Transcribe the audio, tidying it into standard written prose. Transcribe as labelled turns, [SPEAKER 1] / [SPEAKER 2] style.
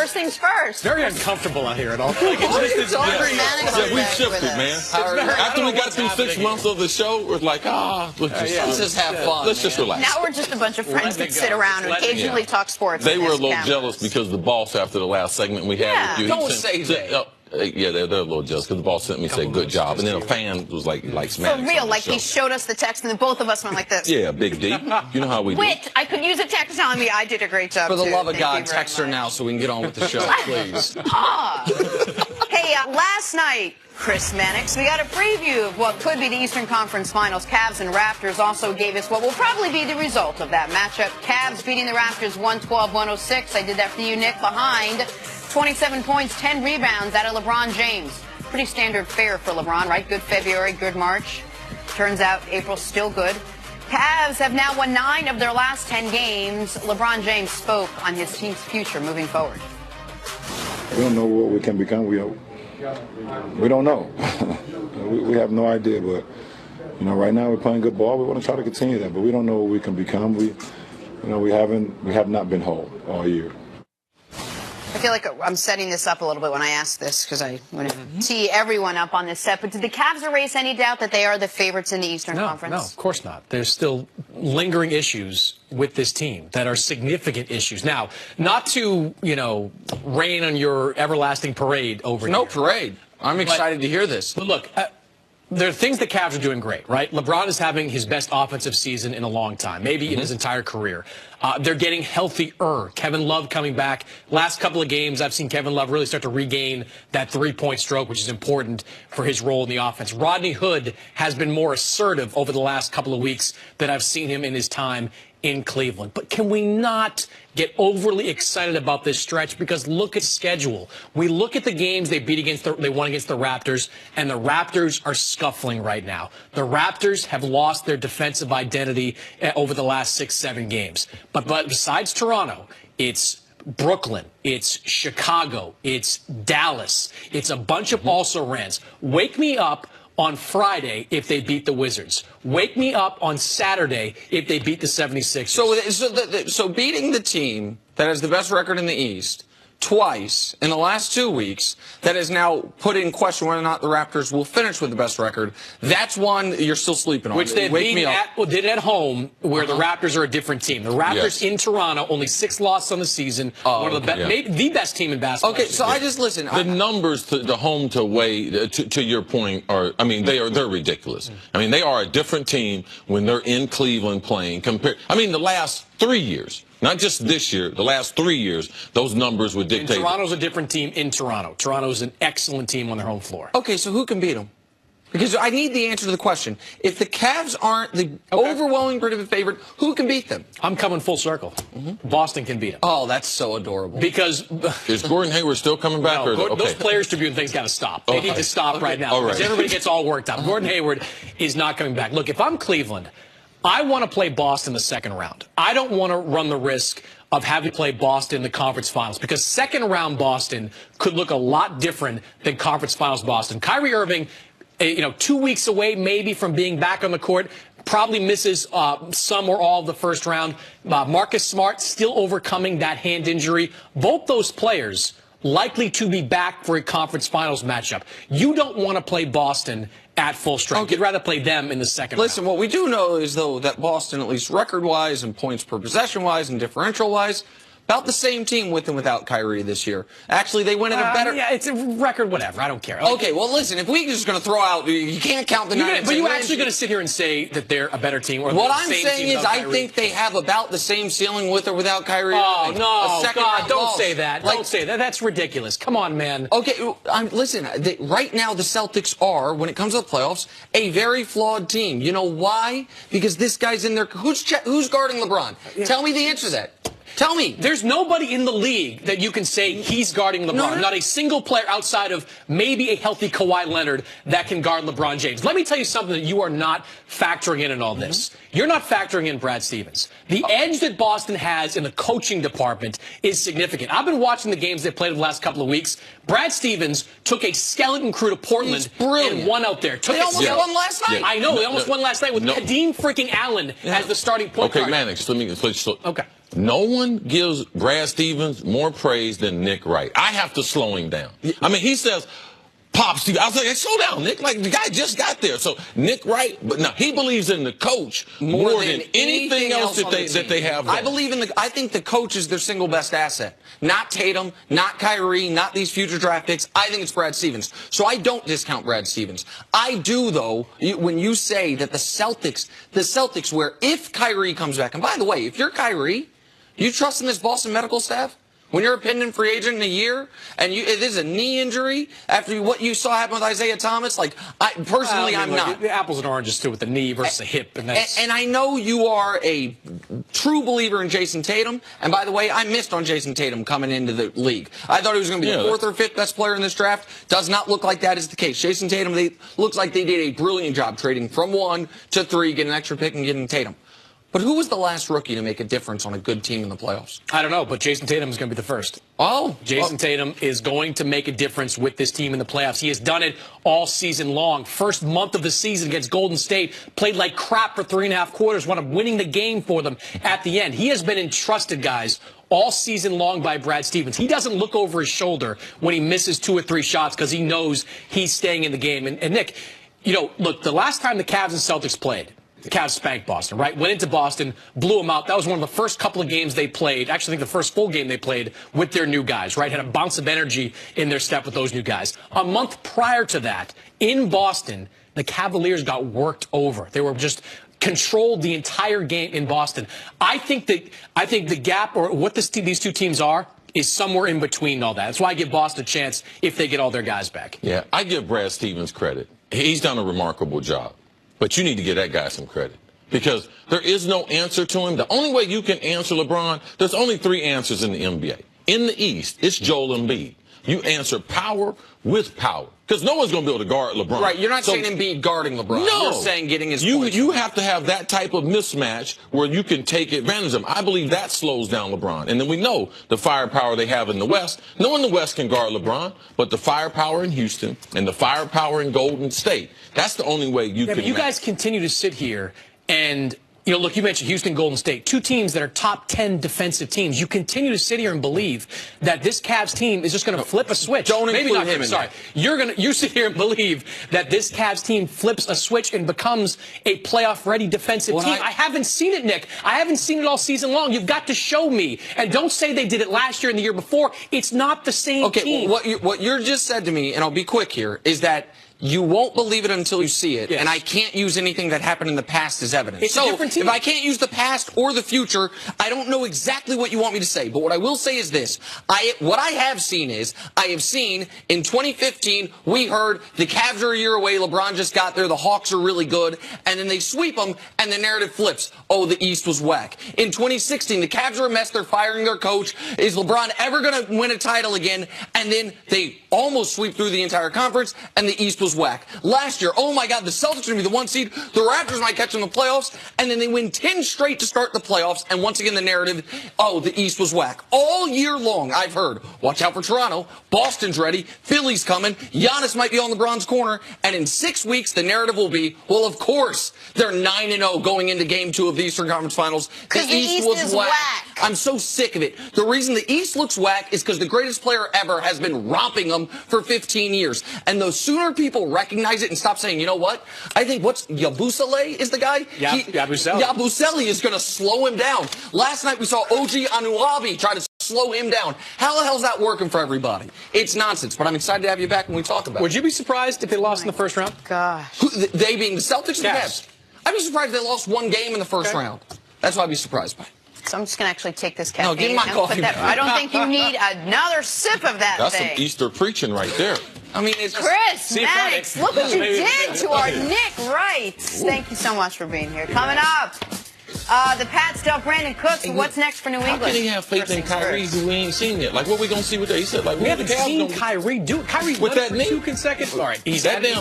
[SPEAKER 1] first things first.
[SPEAKER 2] Very uncomfortable out here at all.
[SPEAKER 3] We've shifted, man. After we got through 6 months of the show, we're like, let's just have fun. Let's just relax.
[SPEAKER 1] Now we're just a bunch of friends that sit around and occasionally talk sports.
[SPEAKER 3] They were a little jealous because the boss, after the last segment we had with you,
[SPEAKER 4] don't say that.
[SPEAKER 3] Yeah, they're a little jealous because the boss sent me and said, good job. And then a fan was like smacking.
[SPEAKER 1] For real, like he showed us the text and then both of us went like this.
[SPEAKER 3] Yeah, Big D. You know how we do.
[SPEAKER 1] Wait, I could use a text telling me I did a great job.
[SPEAKER 4] For the
[SPEAKER 1] too.
[SPEAKER 4] love of
[SPEAKER 1] Thank
[SPEAKER 4] God,
[SPEAKER 1] you very
[SPEAKER 4] text her
[SPEAKER 1] much.
[SPEAKER 4] now so we can get on with the show, please.
[SPEAKER 1] Hey, last night, Chris Mannix, we got a preview of what could be the Eastern Conference Finals. Cavs and Raptors also gave us what will probably be the result of that matchup. Cavs beating the Raptors 112-106. I did that for you, Nick, behind 27 points, 10 rebounds out of LeBron James. Pretty standard fare for LeBron, right? Good February, good March. Turns out April's still good. Cavs have now won 9 of their last 10 games. LeBron James spoke on his team's future moving forward.
[SPEAKER 5] We don't know what we can become. We don't know. we have no idea. But right now we're playing good ball. We want to try to continue that, but we don't know what we can become. We have not been whole all year.
[SPEAKER 1] I feel like I'm setting this up a little bit when I ask this because I want to tee everyone up on this set. But did the Cavs erase any doubt that they are the favorites in the Eastern Conference?
[SPEAKER 2] No, of course not. There's still lingering issues with this team that are significant issues. Now, not to, rain on your everlasting parade over here.
[SPEAKER 4] No parade. I'm excited to hear this.
[SPEAKER 2] But look, there are things the Cavs are doing great, right? LeBron is having his best offensive season in a long time, maybe in his entire career. They're getting healthier. Kevin Love coming back. Last couple of games, I've seen Kevin Love really start to regain that three-point stroke, which is important for his role in the offense. Rodney Hood has been more assertive over the last couple of weeks than I've seen him in his time in Cleveland. But can we not get overly excited about this stretch? Because look at schedule. We look at the games they won against the Raptors, and the Raptors are scuffling right now. The Raptors have lost their defensive identity over the last 6-7 games. But besides Toronto, it's Brooklyn, it's Chicago, it's Dallas, it's a bunch of also-rans. Wake me up on Friday if they beat the Wizards. Wake me up on Saturday if they beat the 76ers.
[SPEAKER 4] So beating the team that has the best record in the East twice in the last 2 weeks that has now put in question whether or not the Raptors will finish with the best record, that's one you're still sleeping on.
[SPEAKER 2] Which they did at home, where the Raptors are a different team. The Raptors in Toronto, only 6 losses on the season. One of the maybe the best team in basketball.
[SPEAKER 4] Okay, so I just listen.
[SPEAKER 3] The numbers, the home to away, to your point, they're ridiculous. They are a different team when they're in Cleveland playing. The last 3 years. Not just this year, the last 3 years, those numbers would dictate.
[SPEAKER 2] And Toronto's a different team in Toronto. Toronto's an excellent team on their home floor.
[SPEAKER 4] Okay, so who can beat them? Because I need the answer to the question. If the Cavs aren't the overwhelming favorite, who can beat them?
[SPEAKER 2] I'm coming full circle. Boston can beat them.
[SPEAKER 4] Oh, that's so adorable.
[SPEAKER 2] Because
[SPEAKER 3] is Gordon Hayward still coming back?
[SPEAKER 2] Those Players Tribune things got to stop. They need to stop right now. Because everybody gets all worked up. Gordon Hayward is not coming back. Look, if I'm Cleveland, I want to play Boston the second round. I don't want to run the risk of having to play Boston in the conference finals, because second round Boston could look a lot different than conference finals Boston. Kyrie Irving, 2 weeks away maybe from being back on the court, probably misses some or all of the first round. Marcus Smart still overcoming that hand injury. Both those players likely to be back for a conference finals matchup. You don't want to play Boston at full strength.
[SPEAKER 4] Okay.
[SPEAKER 2] You'd rather play them in the second round.
[SPEAKER 4] Listen, what we do know is, though, that Boston, at least record-wise and points per possession-wise and differential-wise, about the same team with and without Kyrie this year. Actually, they win at a better...
[SPEAKER 2] Yeah, it's a record, whatever. I don't care.
[SPEAKER 4] Okay, well, listen, if we're just going to throw out... You can't count the 9
[SPEAKER 2] But you're actually going to sit here and say that they're a better team? Or
[SPEAKER 4] what I'm saying is I think they have about the same ceiling with or without Kyrie.
[SPEAKER 2] Oh, no, God, don't say that. Don't say that. That's ridiculous. Come on, man.
[SPEAKER 4] Okay, listen, right now the Celtics are, when it comes to the playoffs, a very flawed team. You know why? Because this guy's in there. Who's guarding LeBron? Yeah. Tell me the answer to that. Tell me.
[SPEAKER 2] There's nobody in the league that you can say he's guarding LeBron. No. Not a single player outside of maybe a healthy Kawhi Leonard that can guard LeBron James. Let me tell you something that you are not factoring in all this. You're not factoring in Brad Stevens. The edge that Boston has in the coaching department is significant. I've been watching the games they played over the last couple of weeks. Brad Stevens took a skeleton crew to Portland and won out there.
[SPEAKER 4] They almost won last night.
[SPEAKER 2] I know. They almost won last night with Kadeem freaking Allen as the starting point guard.
[SPEAKER 3] Okay, Mannix, no one gives Brad Stevens more praise than Nick Wright. I have to slow him down. I mean, he says, Pop Steve. I was like, hey, slow down, Nick. Like, the guy just got there. So Nick Wright, but no, he believes in the coach more than anything else that they have there.
[SPEAKER 4] I think the coach is their single best asset. Not Tatum, not Kyrie, not these future draft picks. I think it's Brad Stevens. So I don't discount Brad Stevens. I do, though, when you say that the Celtics, where if Kyrie comes back, and by the way, if you're Kyrie, you trust in this Boston medical staff? When you're a pending free agent in a year, and it is a knee injury after what you saw happen with Isaiah Thomas, like, I'm not.
[SPEAKER 2] The apples and oranges too with the knee versus the hip.
[SPEAKER 4] And I know you are a true believer in Jason Tatum. And by the way, I missed on Jason Tatum coming into the league. I thought he was going to be the fourth or fifth best player in this draft. Does not look like that is the case. Jason Tatum, looks like they did a brilliant job trading from 1 to 3, getting an extra pick and getting Tatum. But who was the last rookie to make a difference on a good team in the playoffs?
[SPEAKER 2] I don't know, but Jason Tatum is going to be the first. Jason Tatum is going to make a difference with this team in the playoffs. He has done it all season long. First month of the season against Golden State, played like crap for 3.5 quarters, wound up winning the game for them at the end. He has been entrusted, guys, all season long by Brad Stevens. He doesn't look over his shoulder when he misses 2 or 3 shots because he knows he's staying in the game. And Nick, look, the last time the Cavs and Celtics played, the Cavs spanked Boston, right? Went into Boston, blew them out. That was one of the first couple of games they played. Actually, I think the first full game they played with their new guys, right? Had a bounce of energy in their step with those new guys. A month prior to that, in Boston, the Cavaliers got worked over. They were just controlled the entire game in Boston. I think the gap, or what these two teams are, is somewhere in between all that. That's why I give Boston a chance if they get all their guys back.
[SPEAKER 3] Yeah, I give Brad Stevens credit. He's done a remarkable job. But you need to give that guy some credit because there is no answer to him. The only way you can answer LeBron, there's only 3 answers in the NBA. In the East, it's Joel Embiid. You answer power with power because no one's going to be able to guard LeBron.
[SPEAKER 4] Right, you're not saying Embiid guarding LeBron.
[SPEAKER 3] No.
[SPEAKER 4] You're saying getting his points.
[SPEAKER 3] You have to have that type of mismatch where you can take advantage of him. I believe that slows down LeBron. And then we know the firepower they have in the West. No one in the West can guard LeBron, but the firepower in Houston and the firepower in Golden State. That's the only way you can.
[SPEAKER 2] But you guys continue to sit here and, look, you mentioned Houston, Golden State, 2 teams that are top 10 defensive teams. You continue to sit here and believe that this Cavs team is just going to flip a switch.
[SPEAKER 4] Maybe not him.
[SPEAKER 2] Sorry. You sit here and believe that this Cavs team flips a switch and becomes a playoff-ready defensive team. I haven't seen it, Nick. I haven't seen it all season long. You've got to show me. And don't say they did it last year and the year before. It's not the same team.
[SPEAKER 4] Well, what you just said to me, and I'll be quick here, is that you won't believe it until you see it, and I can't use anything that happened in the past as evidence.
[SPEAKER 2] It's a different team.
[SPEAKER 4] If I can't use the past or the future, I don't know exactly what you want me to say. But what I will say is this. What I have seen in 2015, we heard the Cavs are a year away, LeBron just got there, the Hawks are really good, and then they sweep them, and the narrative flips. Oh, the East was whack. In 2016, the Cavs are a mess, they're firing their coach. Is LeBron ever going to win a title again? And then they almost sweep through the entire conference, and the East was whack. Last year, oh my God, the Celtics are going to be the 1 seed. The Raptors might catch them in the playoffs, and then they win 10 straight to start the playoffs. And once again, the narrative, oh, the East was whack. All year long, I've heard, watch out for Toronto. Boston's ready. Philly's coming. Giannis might be on LeBron's corner. And in 6 weeks, the narrative will be, well, of course, they're 9-0 going into Game 2 of the Eastern Conference Finals.
[SPEAKER 1] The East was whack.
[SPEAKER 4] I'm so sick of it. The reason the East looks whack is because the greatest player ever has been romping them for 15 years. And the sooner people recognize it and stop saying, you know what? I think Yabusele is the guy?
[SPEAKER 2] Yabusele.
[SPEAKER 4] Yabusele is going to slow him down. Last night we saw OG Anunoby try to slow him down. How the hell's that working for everybody? It's nonsense, but I'm excited to have you back when we talk about it.
[SPEAKER 2] Would you be surprised if they lost in the first round?
[SPEAKER 1] Gosh.
[SPEAKER 4] They being the Celtics or the Cavs? I'd be surprised if they lost 1 game in the first round. That's what I'd be surprised by.
[SPEAKER 1] So I'm just going to actually take this caffeine.
[SPEAKER 4] No, give me my coffee.
[SPEAKER 1] I don't think you need another sip of that
[SPEAKER 3] That's
[SPEAKER 1] thing.
[SPEAKER 3] some Easter preaching right there.
[SPEAKER 4] I mean, it's
[SPEAKER 1] Chris Mannix, look what you did to our Nick Wright. Thank you so much for being here. Coming up, the Pats dealt Brandon Cooks. What's next for New England?
[SPEAKER 3] How can he have faith in Kyrie who we ain't seen yet? Like, what we going to see with that? He said, like,
[SPEAKER 2] we haven't seen Kyrie do it. Kyrie
[SPEAKER 3] with that knee?
[SPEAKER 2] 2 consecutive. All right, he's
[SPEAKER 3] that damn